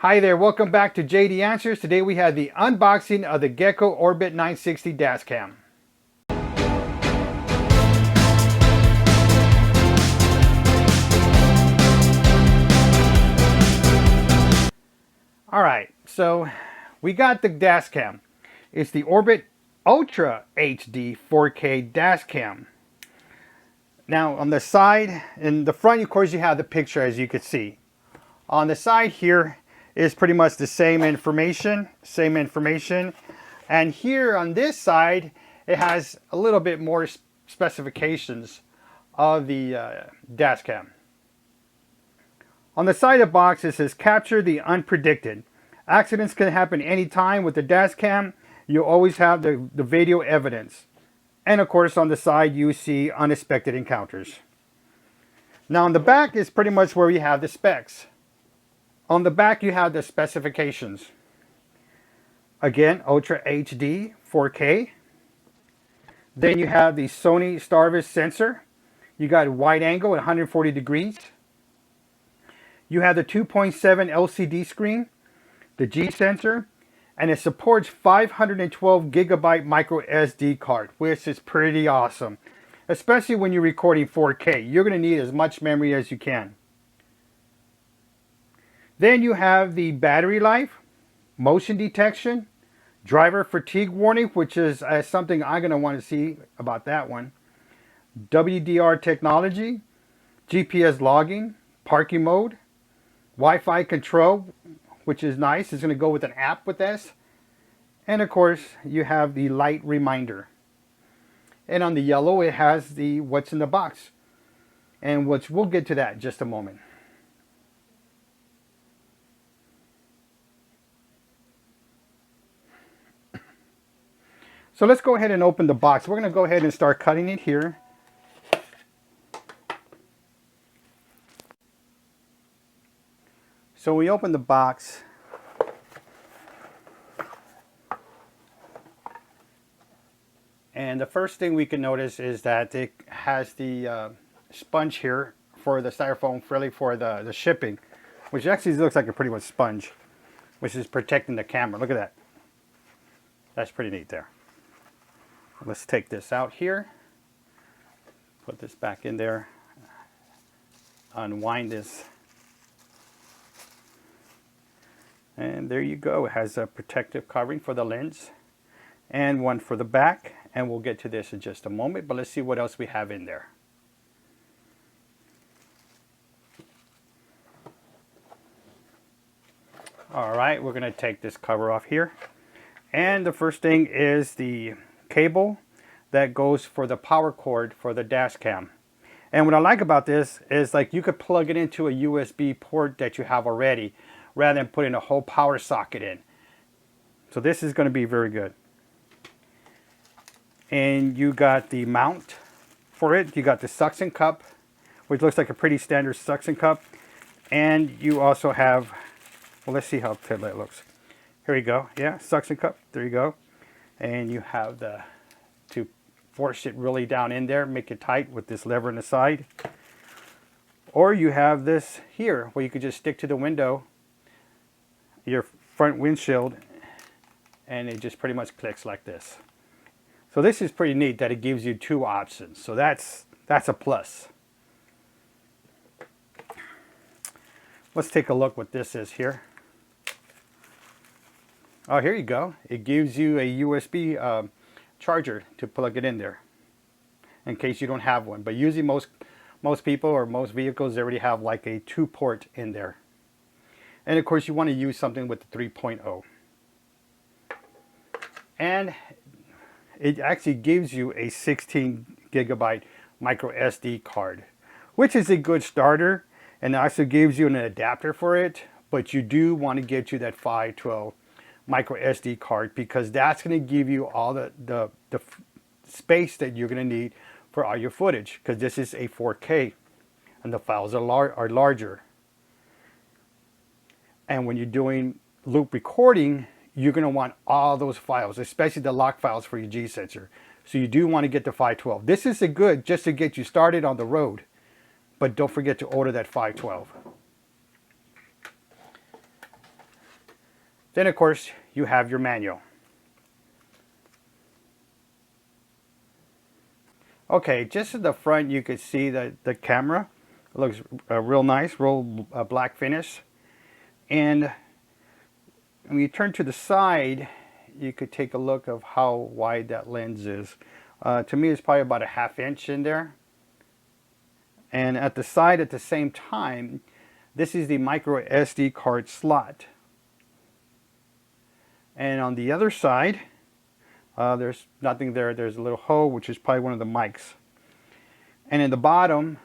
Hi there, welcome back to JD Answers. Today we have the unboxing of the Gecko Orbit 960 dashcam. Alright, so we got the dashcam. It's the Orbit Ultra HD 4K dashcam. Now on the side, in the front of course you have the picture as you can see. On the side here is pretty much the same information. And here on this side, it has a little bit more specifications of the dashcam. On the side of the box, it says, capture the unpredicted. Accidents can happen anytime with the dashcam. You always have the video evidence. And of course, on the side, you see unexpected encounters. Now on the back is pretty much where you have the specs. On the back, you have the specifications. Again, Ultra HD 4K. Then you have the Sony Starvis sensor. You got wide angle at 140 degrees. You have the 2.7 LCD screen, the G sensor, and it supports 512 gigabyte micro SD card, which is pretty awesome. Especially when you're recording 4K. You're going to need as much memory as you can. Then you have the battery life, motion detection, driver fatigue warning, which is something I'm going to want to see about that one. WDR technology, GPS logging, parking mode, Wi-Fi control, which is nice. It's going to go with an app with this. And of course, you have the light reminder. And on the yellow, it has the what's in the box. And we'll get to that in just a moment. So let's go ahead and open the box. We're going to go ahead and start cutting it here. So we open the box. And the first thing we can notice is that it has the sponge here for the styrofoam, really for the shipping, which actually looks like a pretty much sponge, which is protecting the camera. Look at that. That's pretty neat there. Let's take this out here, put this back in there, unwind this, and there you go. It has a protective covering for the lens and one for the back, and we'll get to this in just a moment, but let's see what else we have in there. All right, we're going to take this cover off here, and the first thing is the cable that goes for the power cord for the dash cam. And what I like about this is like you could plug it into a USB port that you have already rather than putting a whole power socket in. So this is going to be very good. And you got the mount for it. You got the suction cup, which looks like a pretty standard suction cup. And you also have, well, let's see how it looks. Here we go. Yeah, suction cup. There you go. And you have the to force it really down in there, make it tight with this lever on the side. Or you have this here where you could just stick to the window, your front windshield, and it just pretty much clicks like this. So this is pretty neat that it gives you two options. So that's a plus. Let's take a look what this is here. Oh, here you go. It gives you a USB charger to plug it in there in case you don't have one. But usually most people or most vehicles, they already have like a 2-port in there. And of course, you want to use something with the 3.0. And it actually gives you a 16 gigabyte micro SD card, which is a good starter, and also gives you an adapter for it. But you do want to get you that 512 micro SD card, because that's going to give you all the space that you're going to need for all your footage, because this is a 4K and the files are larger. And when you're doing loop recording, you're going to want all those files, especially the lock files for your G sensor. So you do want to get the 512. This is a good just to get you started on the road, but don't forget to order that 512. Then of course you have your manual. Okay, just at the front you could see the camera. It looks real nice, real black finish. And when you turn to the side, you could take a look of how wide that lens is. To me, it's probably about a 1/2 inch in there. And at the side at the same time, this is the micro SD card slot. And on the other side, there's nothing there. There's a little hole, which is probably one of the mics. And in the bottom,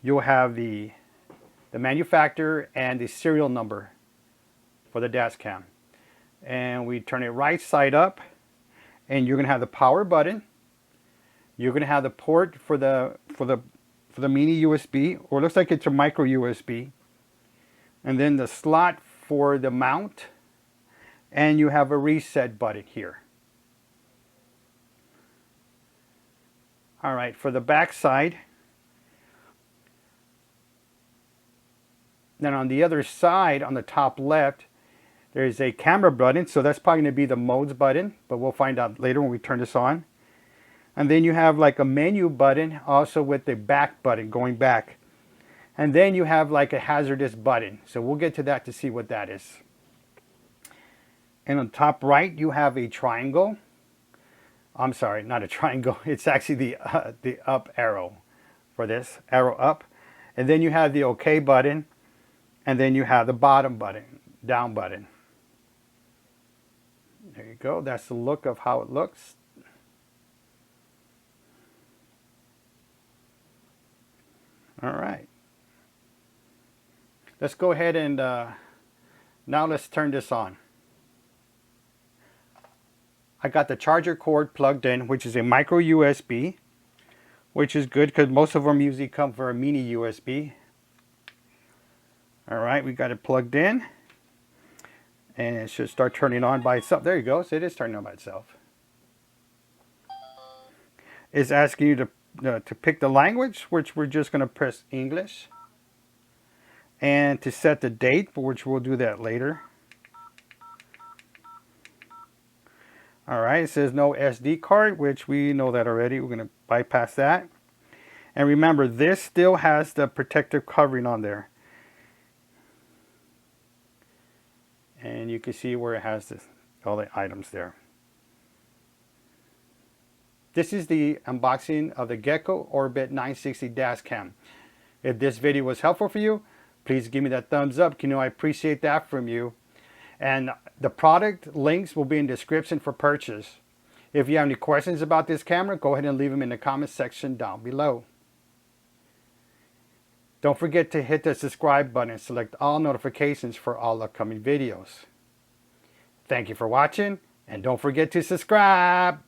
you'll have the manufacturer and the serial number for the dash cam. And we turn it right side up, and you're gonna have the power button. You're gonna have the port for the mini USB, or it looks like it's a micro USB. And then the slot for the mount, and you have a reset button here. All right, for the back side, then on the other side, on the top left, there's a camera button, so that's probably going to be the modes button, but we'll find out later when we turn this on. And then you have like a menu button, also with the back button going back. And then you have like a hazardous button, so we'll get to that to see what that is. And on the top right, you have a triangle. I'm sorry, not a triangle. It's actually the up arrow for this, arrow up. And then you have the OK button. And then you have the bottom button, down button. There you go. That's the look of how it looks. All right. Let's go ahead and now let's turn this on. I got the charger cord plugged in, which is a micro USB, which is good because most of them usually come for a mini USB. All right, we got it plugged in, and it should start turning on by itself. There you go. So it is turning on by itself. It's asking you to pick the language, which we're just going to press English, and to set the date, which we'll do that later. All right, it says no SD card, which we know that already. We're going to bypass that. And remember, this still has the protective covering on there. And you can see where it has all the items there. This is the unboxing of the Gecko Orbit 960 dash cam. If this video was helpful for you, please give me that thumbs up. You know I appreciate that from you. And the product links will be in the description for purchase. If you have any questions about this camera, go ahead and leave them in the comment section down below. Don't forget to hit the subscribe button and select all notifications for all upcoming videos. Thank you for watching, and don't forget to subscribe.